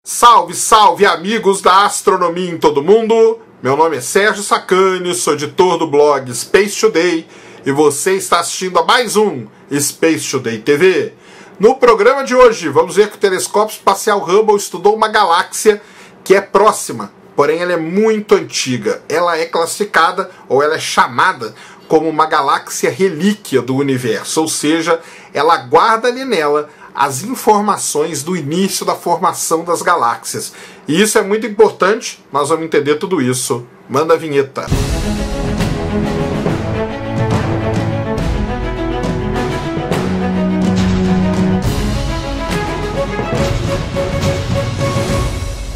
Salve, salve, amigos da astronomia em todo mundo! Meu nome é Sérgio Sacani, sou editor do blog Space Today e você está assistindo a mais um Space Today TV. No programa de hoje, vamos ver que o telescópio espacial Hubble estudou uma galáxia que é próxima, porém ela é muito antiga. Ela é classificada, ou ela é chamada, como uma galáxia relíquia do universo, ou seja, ela guarda ali nela as informações do início da formação das galáxias. E isso é muito importante, nós vamos entender tudo isso. Manda a vinheta.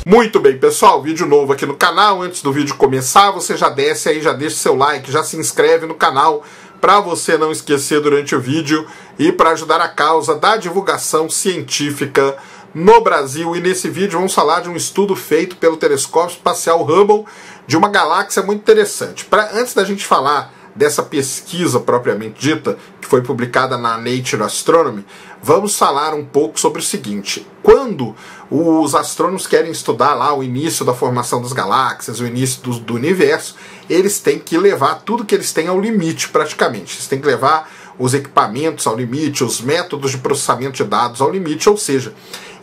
Muito bem, pessoal, vídeo novo aqui no canal. Antes do vídeo começar, você já desce aí, já deixa seu like, já se inscreve no canal para você não esquecer durante o vídeo e para ajudar a causa da divulgação científica no Brasil. E nesse vídeo vamos falar de um estudo feito pelo telescópio espacial Hubble de uma galáxia muito interessante. Antes da gente falar dessa pesquisa propriamente dita, que foi publicada na Nature Astronomy, vamos falar um pouco sobre o seguinte: quando os astrônomos querem estudar lá o início da formação das galáxias, o início do universo, eles têm que levar tudo que eles têm ao limite praticamente. Eles têm que levar os equipamentos ao limite, os métodos de processamento de dados ao limite, ou seja,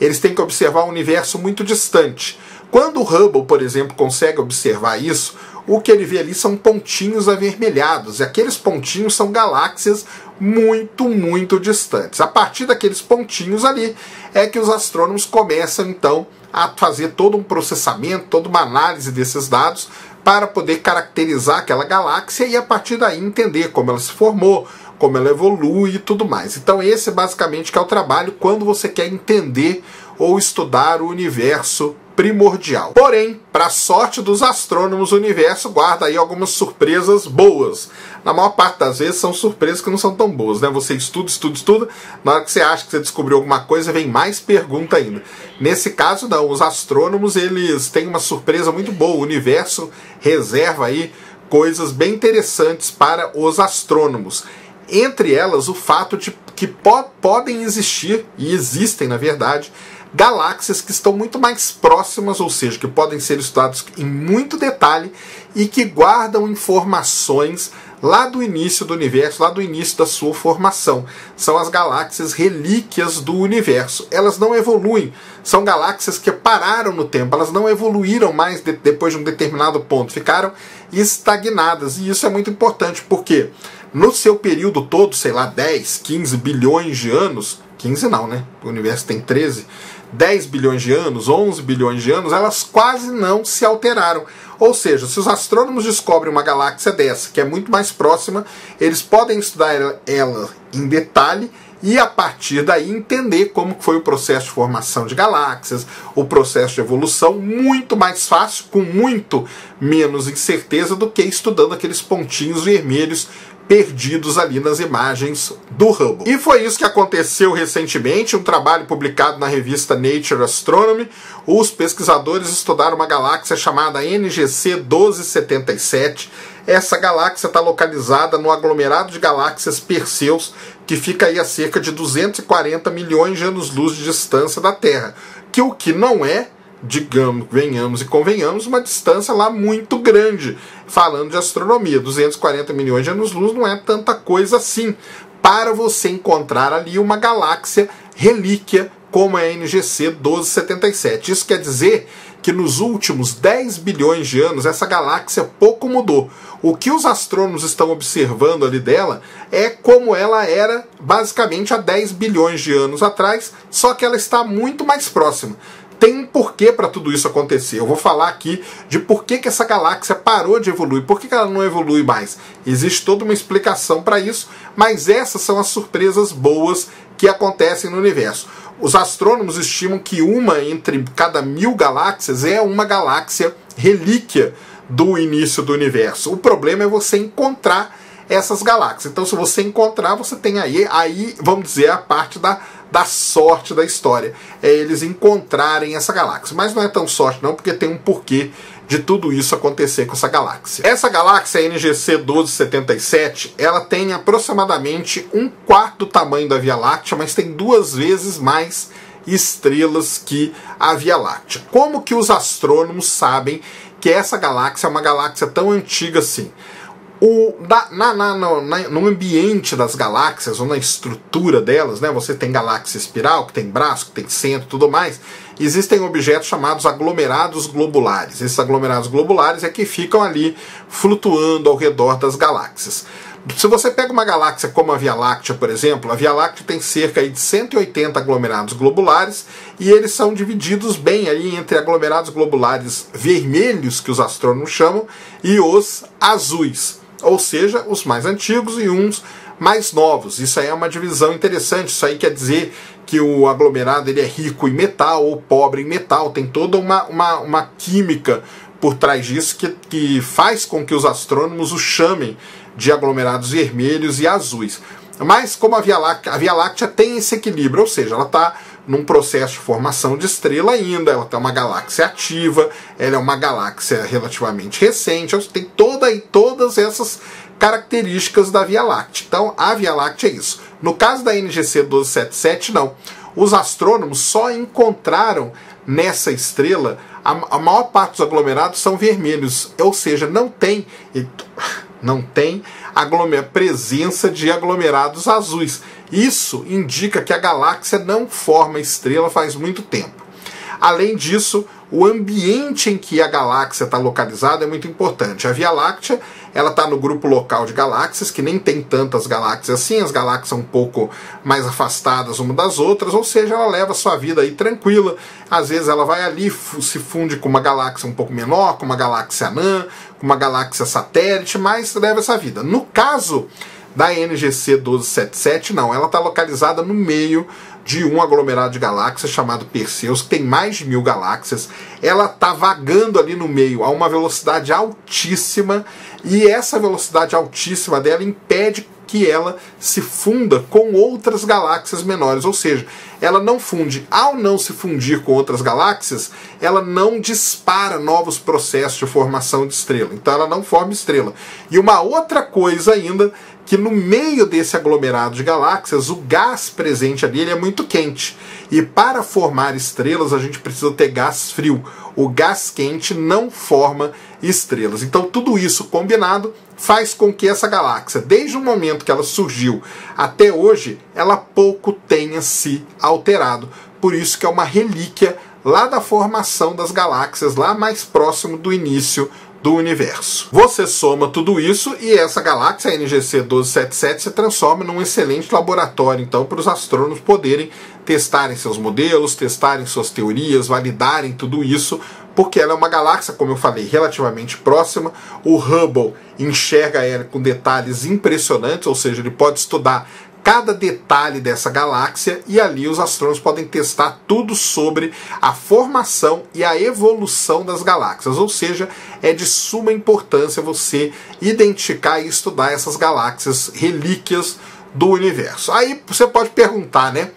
eles têm que observar um universo muito distante. Quando o Hubble, por exemplo, consegue observar isso, o que ele vê ali são pontinhos avermelhados, e aqueles pontinhos são galáxias muito, muito distantes. A partir daqueles pontinhos ali é que os astrônomos começam então a fazer todo um processamento, toda uma análise desses dados para poder caracterizar aquela galáxia e a partir daí entender como ela se formou, como ela evolui e tudo mais. Então esse basicamente que é o trabalho quando você quer entender ou estudar o universo primordial. Porém, para sorte dos astrônomos, o universo guarda aí algumas surpresas boas. Na maior parte das vezes são surpresas que não são tão boas, né? Você estuda, na hora que você acha que você descobriu alguma coisa, vem mais pergunta ainda. Nesse caso não, os astrônomos eles têm uma surpresa muito boa. O universo reserva aí coisas bem interessantes para os astrônomos. Entre elas, o fato de que podem existir, e existem na verdade, galáxias que estão muito mais próximas, ou seja, que podem ser estudadas em muito detalhe e que guardam informações lá do início do universo, lá do início da sua formação. São as galáxias relíquias do universo. Elas não evoluem, são galáxias que pararam no tempo, elas não evoluíram mais depois de um determinado ponto, ficaram estagnadas. E isso é muito importante, porque no seu período todo, sei lá, 10, 15 bilhões de anos, 15 não, né? O universo tem 13, 10 bilhões de anos, 11 bilhões de anos, elas quase não se alteraram. Ou seja, se os astrônomos descobrem uma galáxia dessa, que é muito mais próxima, eles podem estudar ela em detalhe e a partir daí entender como foi o processo de formação de galáxias, o processo de evolução, muito mais fácil, com muito menos incerteza do que estudando aqueles pontinhos vermelhos perdidos ali nas imagens do Hubble. E foi isso que aconteceu recentemente, um trabalho publicado na revista Nature Astronomy. Os pesquisadores estudaram uma galáxia chamada NGC 1277. Essa galáxia está localizada no aglomerado de galáxias Perseus, que fica aí a cerca de 240 milhões de anos-luz de distância da Terra, que o que não é, digamos, venhamos e convenhamos, uma distância lá muito grande. Falando de astronomia, 240 milhões de anos-luz não é tanta coisa assim para você encontrar ali uma galáxia relíquia como a NGC 1277. Isso quer dizer que nos últimos 10 bilhões de anos essa galáxia pouco mudou. O que os astrônomos estão observando ali dela é como ela era basicamente há 10 bilhões de anos atrás, só que ela está muito mais próxima. Tem um porquê para tudo isso acontecer. Eu vou falar aqui de por que essa galáxia parou de evoluir, por que ela não evolui mais. Existe toda uma explicação para isso, mas essas são as surpresas boas que acontecem no universo. Os astrônomos estimam que uma entre cada 1000 galáxias é uma galáxia relíquia do início do universo. O problema é você encontrar essas galáxias. Então, se você encontrar, você tem aí vamos dizer, a parte da sorte da história. É eles encontrarem essa galáxia. Mas não é tão sorte não, porque tem um porquê de tudo isso acontecer com essa galáxia. Essa galáxia, a NGC 1277, ela tem aproximadamente 1/4 do tamanho da Via Láctea, mas tem 2 vezes mais estrelas que a Via Láctea. Como que os astrônomos sabem que essa galáxia é uma galáxia tão antiga assim? No ambiente das galáxias, ou na estrutura delas, né, você tem galáxia espiral, que tem braço, que tem centro e tudo mais, existem objetos chamados aglomerados globulares. Esses aglomerados globulares é que ficam ali flutuando ao redor das galáxias. Se você pega uma galáxia como a Via Láctea, por exemplo, a Via Láctea tem cerca de 180 aglomerados globulares e eles são divididos bem aí entre aglomerados globulares vermelhos, que os astrônomos chamam, e os azuis, ou seja, os mais antigos e uns mais novos. Isso aí é uma divisão interessante. Isso aí quer dizer que o aglomerado ele é rico em metal ou pobre em metal. Tem toda uma química por trás disso que faz com que os astrônomos o chamem de aglomerados vermelhos e azuis. Mas como a Via Láctea tem esse equilíbrio, ou seja, ela está num processo de formação de estrela ainda, ela tem uma galáxia ativa, ela é uma galáxia relativamente recente, tem todas essas características da Via Láctea. Então a Via Láctea é isso. No caso da NGC 1277, não. Os astrônomos só encontraram nessa estrela, a maior parte dos aglomerados são vermelhos, ou seja, não tem presença de aglomerados azuis. Isso indica que a galáxia não forma estrela faz muito tempo. Além disso, o ambiente em que a galáxia está localizada é muito importante. A Via Láctea ela está no grupo local de galáxias, que nem tem tantas galáxias assim, as galáxias são um pouco mais afastadas uma das outras, ou seja, ela leva a sua vida aí tranquila. Às vezes ela vai ali, se funde com uma galáxia um pouco menor, com uma galáxia anã, com uma galáxia satélite, mas leva essa vida. No caso da NGC 1277, não, ela está localizada no meio de um aglomerado de galáxias chamado Perseus, que tem mais de 1000 galáxias. Ela está vagando ali no meio a uma velocidade altíssima, e essa velocidade altíssima dela impede que ela se funda com outras galáxias menores, ou seja, ela não funde. Ao não se fundir com outras galáxias, ela não dispara novos processos de formação de estrela, então ela não forma estrela. E uma outra coisa ainda, que no meio desse aglomerado de galáxias, o gás presente ali ele é muito quente. E para formar estrelas, a gente precisa ter gás frio. O gás quente não forma estrelas. Então tudo isso combinado faz com que essa galáxia, desde o momento que ela surgiu até hoje, ela pouco tenha se alterado. Por isso que é uma relíquia lá da formação das galáxias, lá mais próximo do início do universo. Você soma tudo isso e essa galáxia, a NGC 1277, se transforma num excelente laboratório, então, para os astrônomos poderem testarem seus modelos, testarem suas teorias, validarem tudo isso, porque ela é uma galáxia, como eu falei, relativamente próxima. O Hubble enxerga ela com detalhes impressionantes, ou seja, ele pode estudar cada detalhe dessa galáxia, e ali os astrônomos podem testar tudo sobre a formação e a evolução das galáxias, ou seja, é de suma importância você identificar e estudar essas galáxias relíquias do universo. Aí você pode perguntar, né?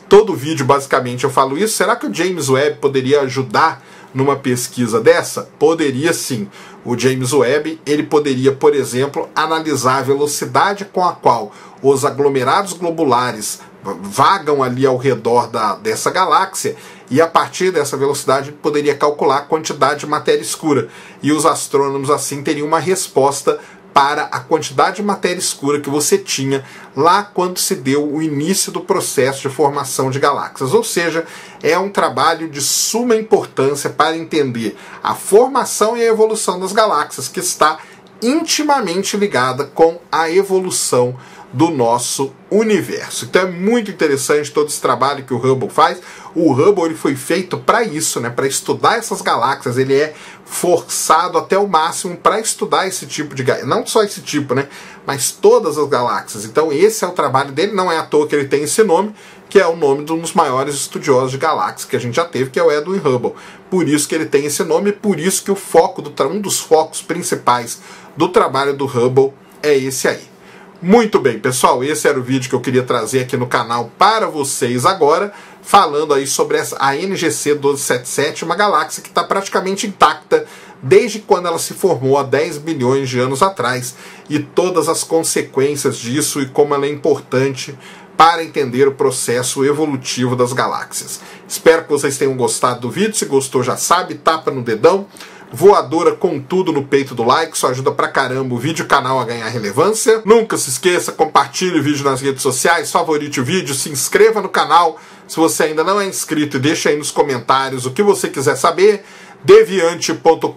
Todo vídeo basicamente eu falo isso, será que o James Webb poderia ajudar numa pesquisa dessa? Poderia sim. O James Webb ele poderia, por exemplo, analisar a velocidade com a qual os aglomerados globulares vagam ali ao redor dessa galáxia, e a partir dessa velocidade poderia calcular a quantidade de matéria escura. E os astrônomos assim teriam uma resposta para a quantidade de matéria escura que você tinha lá quando se deu o início do processo de formação de galáxias. Ou seja, é um trabalho de suma importância para entender a formação e a evolução das galáxias, que está intimamente ligada com a evolução do nosso universo. Então é muito interessante todo esse trabalho que o Hubble faz. O Hubble ele foi feito para isso, né? Para estudar essas galáxias. Ele é forçado até o máximo para estudar esse tipo de galáxia. Não só esse tipo, né? Mas todas as galáxias. Então esse é o trabalho dele. Não é à toa que ele tem esse nome, que é o nome de um dos maiores estudiosos de galáxias que a gente já teve, que é o Edwin Hubble. Por isso que ele tem esse nome, por isso que o foco um dos focos principais do trabalho do Hubble é esse aí. Muito bem, pessoal, esse era o vídeo que eu queria trazer aqui no canal para vocês agora, falando aí sobre a NGC 1277, uma galáxia que está praticamente intacta desde quando ela se formou há 10 bilhões de anos atrás, e todas as consequências disso e como ela é importante para entender o processo evolutivo das galáxias. Espero que vocês tenham gostado do vídeo. Se gostou, já sabe, tapa no dedão. Voadora com tudo no peito do like, isso ajuda pra caramba o vídeo e o canal a ganhar relevância. Nunca se esqueça, compartilhe o vídeo nas redes sociais, favorite o vídeo, se inscreva no canal se você ainda não é inscrito e deixa aí nos comentários o que você quiser saber. Deviante.com.br,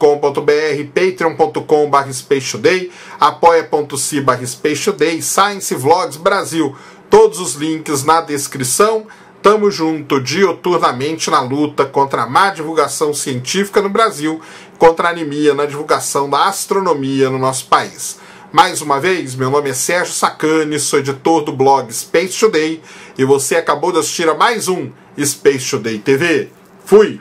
patreon.com/SpaceToday, apoia.se/SpaceToday, Science Vlogs Brasil, todos os links na descrição. Tamo junto dioturnamente na luta contra a má divulgação científica no Brasil, contra a anemia na divulgação da astronomia no nosso país. Mais uma vez, meu nome é Sérgio Sacani, sou editor do blog Space Today e você acabou de assistir a mais um Space Today TV. Fui!